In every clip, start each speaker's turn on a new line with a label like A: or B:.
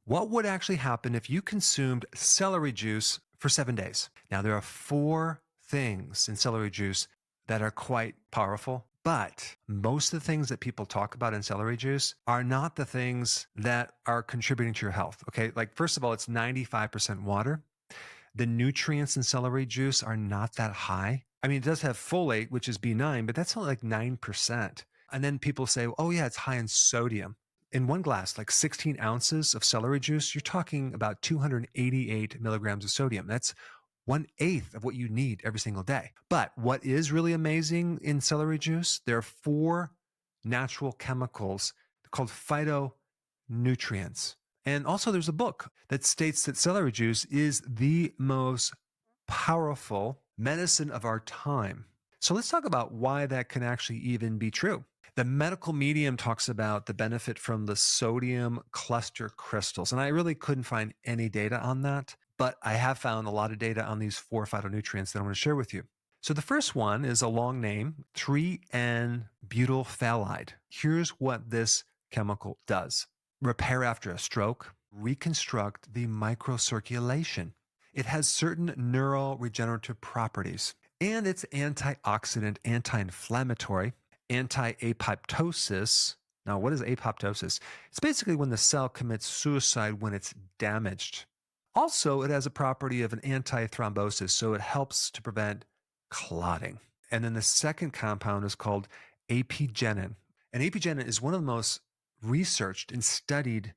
A: what would actually happen if you consumed celery juice for 7 days? Now, there are 4 things in celery juice that are quite powerful, but most of the things that people talk about in celery juice are not the things that are contributing to your health. Okay, like first of all, it's 95% water. The nutrients in celery juice are not that high. I mean, it does have folate, which is B9, but that's only like 9%. And then people say, oh yeah, it's high in sodium. In one glass, like 16 ounces of celery juice, you're talking about 288 milligrams of sodium. That's 1/8 of what you need every single day. But what is really amazing in celery juice, there are 4 natural chemicals called phytonutrients. And also there's a book that states that celery juice is the most powerful medicine of our time. So let's talk about why that can actually even be true. The medical medium talks about the benefit from the sodium cluster crystals. And I really couldn't find any data on that, but I have found a lot of data on these 4 phytonutrients that I'm going to share with you. So the first one is a long name, 3N-butylphthalide. Here's what this chemical does. Repair after a stroke, reconstruct the microcirculation. It has certain neuroregenerative properties, and it's antioxidant, anti-inflammatory, anti-apoptosis. Now, what is apoptosis? It's basically when the cell commits suicide when it's damaged. Also, it has a property of an anti-thrombosis, so it helps to prevent clotting. And then the second compound is called Apigenin. And Apigenin is one of the most researched and studied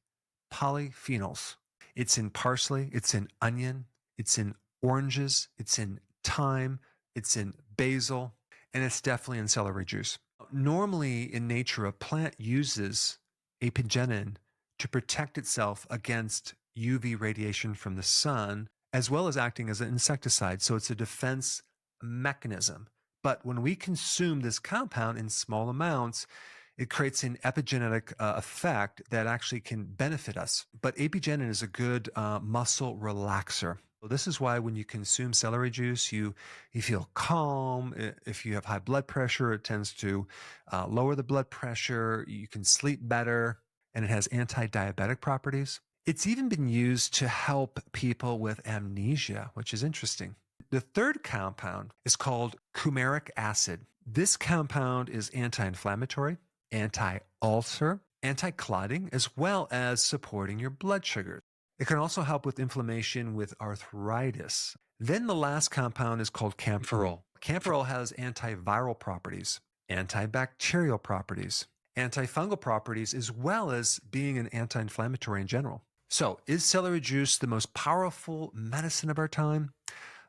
A: polyphenols. It's in parsley, it's in onion, it's in oranges, it's in thyme, it's in basil, and it's definitely in celery juice. Normally in nature, a plant uses Apigenin to protect itself against UV radiation from the sun, as well as acting as an insecticide. So it's a defense mechanism. But when we consume this compound in small amounts, it creates an epigenetic effect that actually can benefit us. But Apigenin is a good muscle relaxer. This is why when you consume celery juice, you feel calm. If you have high blood pressure, it tends to lower the blood pressure. You can sleep better, and it has anti-diabetic properties. It's even been used to help people with amnesia, which is interesting. The third compound is called Coumaric-acid. This compound is anti-inflammatory, anti-ulcer, anti-clotting, as well as supporting your blood sugar. It can also help with inflammation with arthritis. Then the last compound is called camphorol. Camphorol has antiviral properties, antibacterial properties, antifungal properties, as well as being an anti-inflammatory in general. So is celery juice the most powerful medicine of our time?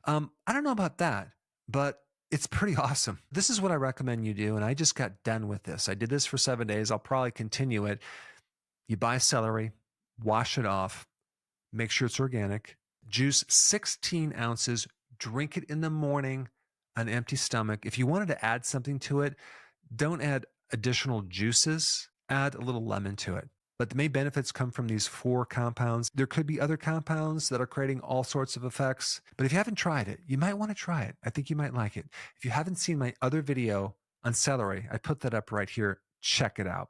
A: I don't know about that, but it's pretty awesome. This is what I recommend you do, and I just got done with this. I did this for 7 days. I'll probably continue it. You buy celery, wash it off, make sure it's organic, juice 16 ounces, drink it in the morning, an empty stomach. If you wanted to add something to it, don't add additional juices, add a little lemon to it. But the main benefits come from these 4 compounds. There could be other compounds that are creating all sorts of effects, but if you haven't tried it, you might want to try it. I think you might like it. If you haven't seen my other video on celery, I put that up right here. Check it out.